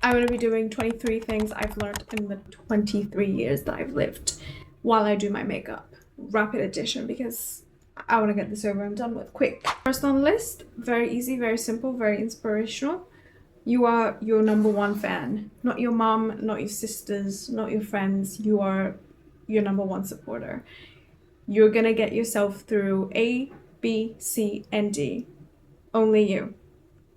I'm going to be doing 23 things I've learned in the 23 years that I've lived while I do my makeup. Rapid addition because I want to get this over and done with quick. First on the list, very easy, very simple, very inspirational. You are your number one fan. Not your mom, not your sisters, not your friends. You are your number one supporter. You're going to get yourself through A, B, C, and D. Only you.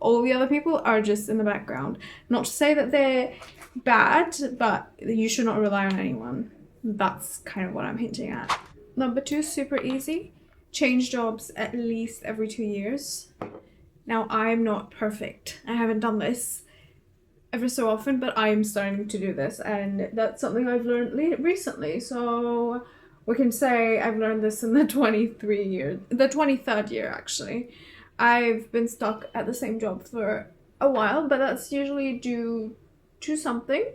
All the other people are just in the background. Not to say that they're bad, but you should not rely on anyone. That's kind of what I'm hinting at. Number 2, super easy. Change jobs at least every 2 years. Now, I'm not perfect. I haven't done this ever so often, but I'm starting to do this, and that's something I've learned recently. So we can say I've learned this in the 23rd year, actually. I've been stuck at the same job for a while, but that's usually due to something.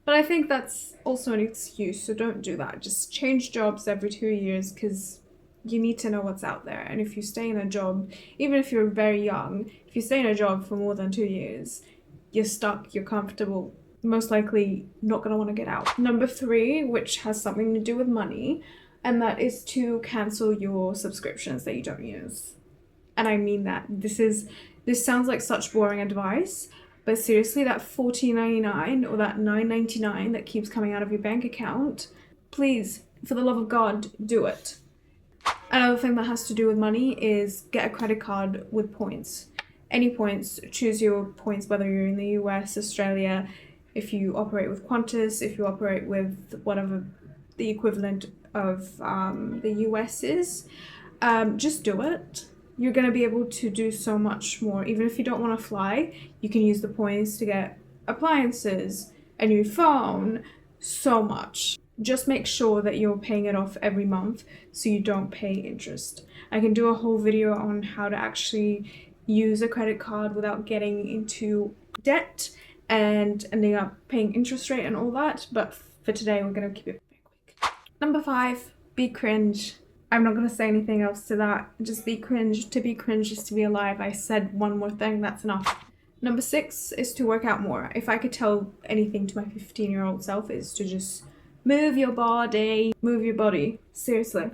But I think that's also an excuse, so don't do that. Just change jobs every 2 years because you need to know what's out there. And if you stay in a job, even if you're very young, if you stay in a job for more than 2 years, you're stuck, you're comfortable, most likely not going to want to get out. Number 3, which has something to do with money, and that is to cancel your subscriptions that you don't use. And I mean that. This sounds like such boring advice, but seriously, that $14.99 or that $9.99 that keeps coming out of your bank account, please, for the love of God, do it. Another thing that has to do with money is get a credit card with points. Any points, choose your points, whether you're in the US, Australia, if you operate with Qantas, if you operate with whatever the equivalent of the US is, just do it. You're going to be able to do so much more. Even if you don't want to fly, you can use the points to get appliances, a new phone, so much. Just make sure that you're paying it off every month so you don't pay interest. I can do a whole video on how to actually use a credit card without getting into debt and ending up paying interest rate and all that, but for today we're going to keep it very quick. Number 5, be cringe. I'm not going to say anything else to that. Just be cringe. To be cringe is to be alive. I said one more thing, that's enough. Number 6 is to work out more. If I could tell anything to my 15-year-old self, is to just move your body. Move your body. Seriously.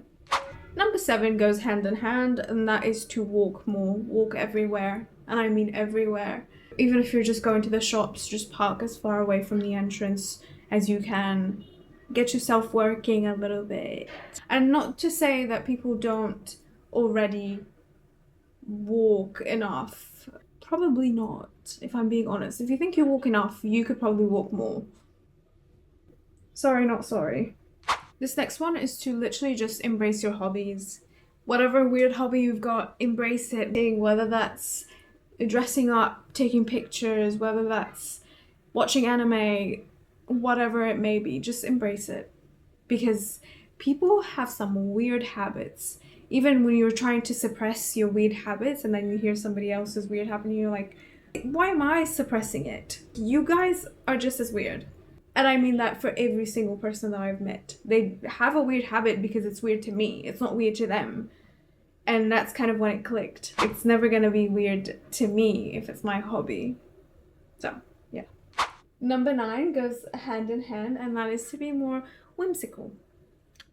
Number 7 goes hand in hand, and that is to walk more. Walk everywhere. And I mean everywhere. Even if you're just going to the shops, just park as far away from the entrance as you can. Get yourself working a little bit. And not to say that people don't already walk enough. Probably not, if I'm being honest. If you think you walk enough, you could probably walk more. Sorry, not sorry. This next one is to literally just embrace your hobbies. Whatever weird hobby you've got, embrace it. Whether that's dressing up, taking pictures, whether that's watching anime, whatever it may be, just embrace it. Because people have some weird habits. Even when you're trying to suppress your weird habits and then you hear somebody else's weird habit and you're like, why am I suppressing it? You guys are just as weird. And I mean that for every single person that I've met. They have a weird habit because it's weird to me. It's not weird to them. And that's kind of when it clicked. It's never going to be weird to me if it's my hobby. So, yeah. Number 9 goes hand in hand, and that is to be more whimsical.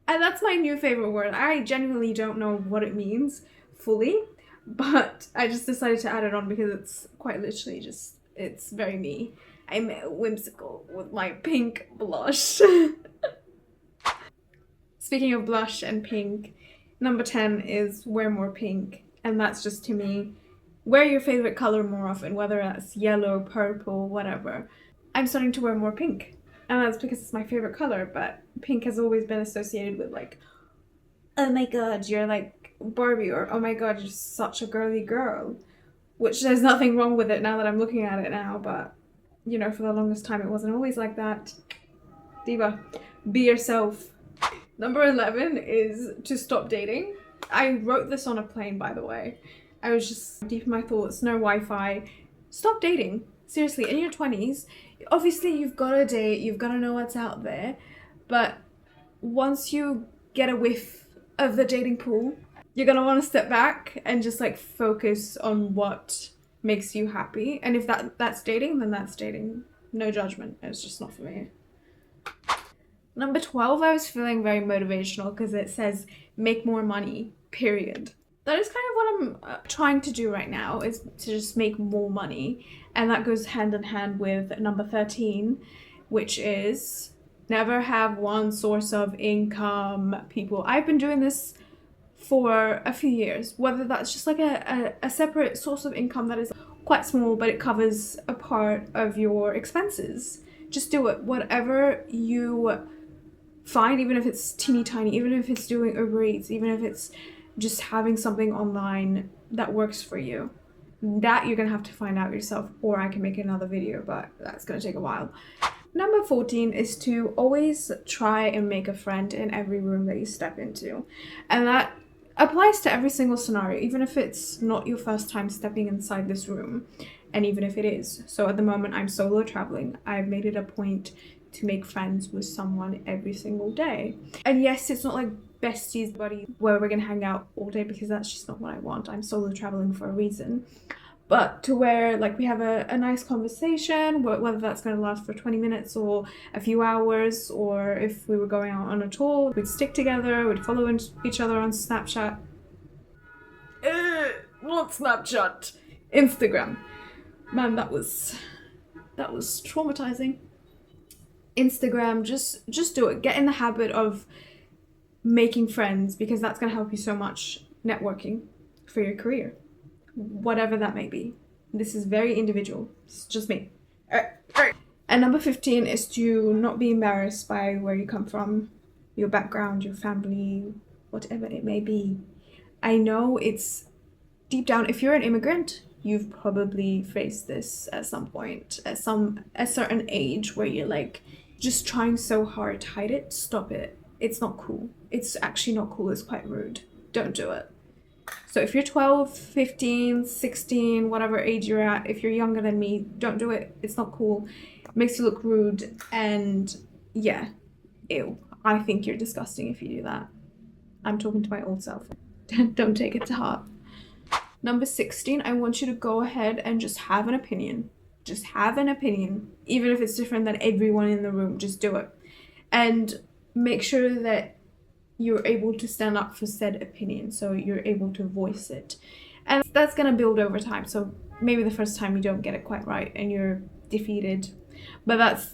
And that's my new favorite word. I genuinely don't know what it means fully, but I just decided to add it on because it's quite literally just, it's very me. I'm whimsical with my pink blush. Speaking of blush and pink, number 10 is wear more pink. And that's just to me, wear your favorite color more often, whether that's yellow, purple, whatever. I'm starting to wear more pink. And that's because it's my favorite color, but pink has always been associated with like, oh my god, you're like Barbie, or oh my god, you're such a girly girl. Which there's nothing wrong with it now that I'm looking at it now, but you know, for the longest time it wasn't always like that. Diva, be yourself. Number 11 is to stop dating. I wrote this on a plane, by the way. I was just deep in my thoughts, no Wi-Fi. Stop dating. Seriously, in your 20s, obviously you've got to date, you've got to know what's out there, but once you get a whiff of the dating pool, you're going to want to step back and just like focus on what makes you happy. And if that's dating, then that's dating. No judgment. It's just not for me. Number 12, I was feeling very motivational because it says make more money, period. That is kind of what I'm trying to do right now, is to just make more money. And that goes hand in hand with number 13, which is never have one source of income, people. I've been doing this for a few years, whether that's just like a separate source of income that is quite small, but it covers a part of your expenses. Just do it. Whatever you find, even if it's teeny tiny, even if it's doing Uber Eats, even if it's just having something online that works for you, that you're gonna have to find out yourself, or I can make another video, but that's gonna take a while. Number 14 is to always try and make a friend in every room that you step into. And that applies to every single scenario, even if it's not your first time stepping inside this room, and even if it is. So at the moment, I'm solo traveling. I've made it a point to make friends with someone every single day. And yes, it's not like besties, buddy, where we're gonna hang out all day, because that's just not what I want. I'm solo traveling for a reason. But to where like we have a nice conversation, whether that's going to last for 20 minutes or a few hours, or if we were going out on a tour, we'd stick together, we'd follow each other on Snapchat. Not Snapchat, Instagram. Man, that was traumatizing. Instagram, just do it. Get in the habit of making friends, because that's going to help you so much networking for your career. Whatever that may be. This is very individual. It's just me. And number 15 is to not be embarrassed by where you come from, your background, your family, whatever it may be. I know it's deep down, if you're an immigrant, you've probably faced this at some point, at a certain age, where you're like just trying so hard to hide it. Stop it. It's not cool. It's actually not cool. It's quite rude. Don't do it. So if you're 12, 15, 16, whatever age you're at, if you're younger than me, don't do it. It's not cool. It makes you look rude. And yeah, ew. I think you're disgusting if you do that. I'm talking to my old self. Don't take it to heart. Number 16, I want you to go ahead and just have an opinion. Just have an opinion. Even if it's different than everyone in the room, just do it. And make sure that you're able to stand up for said opinion, so you're able to voice it. And that's gonna build over time. So maybe the first time you don't get it quite right and you're defeated, but that's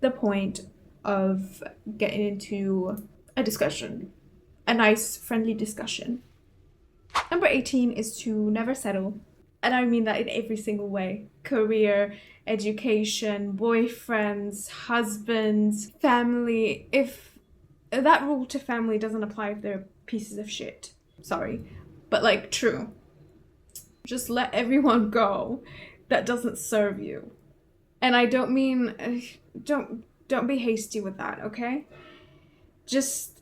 the point of getting into a discussion, a nice friendly discussion. Number 18 is to never settle. And I mean that in every single way. Career, education, boyfriends, husbands, family. If that rule to family doesn't apply if they're pieces of shit. Sorry. But like, true. Just let everyone go that doesn't serve you. And I don't mean, don't be hasty with that, okay? Just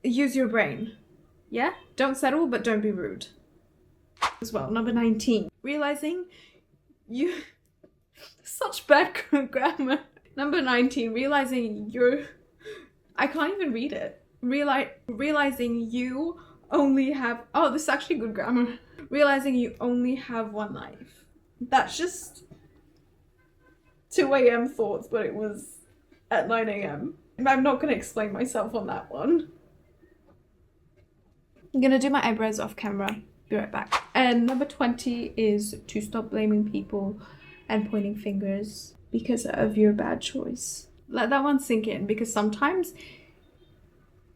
use your brain. Yeah? Don't settle, but don't be rude. As well. Number 19. Realizing you... Such bad grammar. Number 19. Realizing you're... I can't even read it. Realizing you only have... Oh, this is actually good grammar. Realizing you only have one life. That's just 2 a.m. thoughts, but it was at 9 a.m. I'm not going to explain myself on that one. I'm going to do my eyebrows off camera. Be right back. And number 20 is to stop blaming people and pointing fingers because of your bad choice. Let that one sink in, because sometimes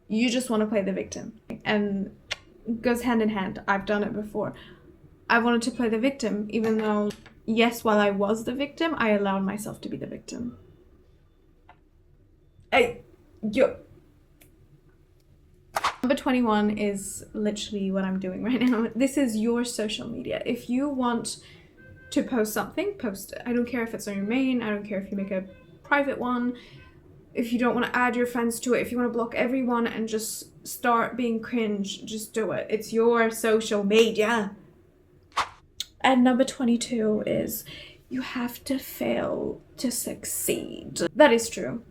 you just want to play the victim, and it goes hand in hand. I've done it before. I wanted to play the victim, even though, yes, while I was the victim, I allowed myself to be the victim. Number 21 is literally what I'm doing right now. This is your social media. If you want to post something, post it. I don't care if it's on your main. I don't care if you make a private one. If you don't want to add your friends to it, if you want to block everyone and just start being cringe, just do it. It's your social media. And number 22 is you have to fail to succeed. That is true.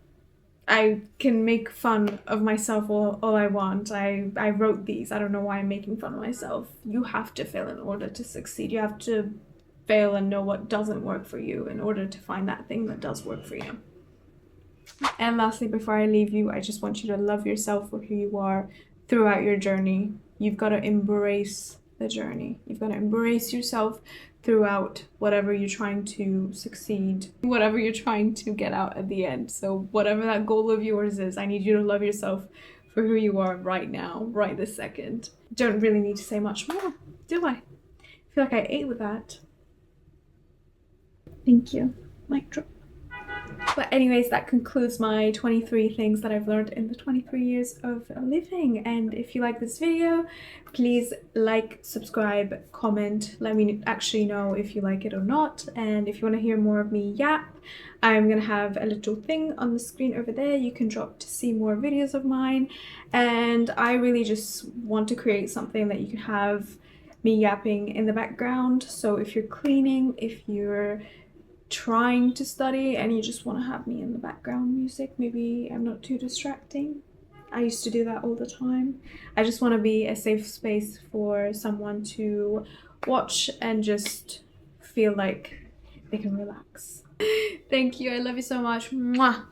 I can make fun of myself all I want. I wrote these. I don't know why I'm making fun of myself. You have to fail in order to succeed. You have to fail and know what doesn't work for you in order to find that thing that does work for you. And lastly, before I leave you, I just want you to love yourself for who you are throughout your journey. You've got to embrace the journey. You've got to embrace yourself throughout whatever you're trying to succeed, whatever you're trying to get out at the end. So whatever that goal of yours is, I need you to love yourself for who you are right now, right this second. Don't really need to say much more, do I? I feel like I ate with that. Thank you. Mic drop. But anyways, that concludes my 23 things that I've learned in the 23 years of living. And if you like this video, please like, subscribe, comment, let me actually know if you like it or not. And if you want to hear more of me yap, I'm gonna have a little thing on the screen over there you can drop to see more videos of mine. And I really just want to create something that you can have me yapping in the background. So if you're cleaning, if you're trying to study and you just want to have me in the background music, maybe I'm not too distracting. I used to do that all the time. I just want to be a safe space for someone to watch and just feel like they can relax. Thank you. I love you so much. Mwah.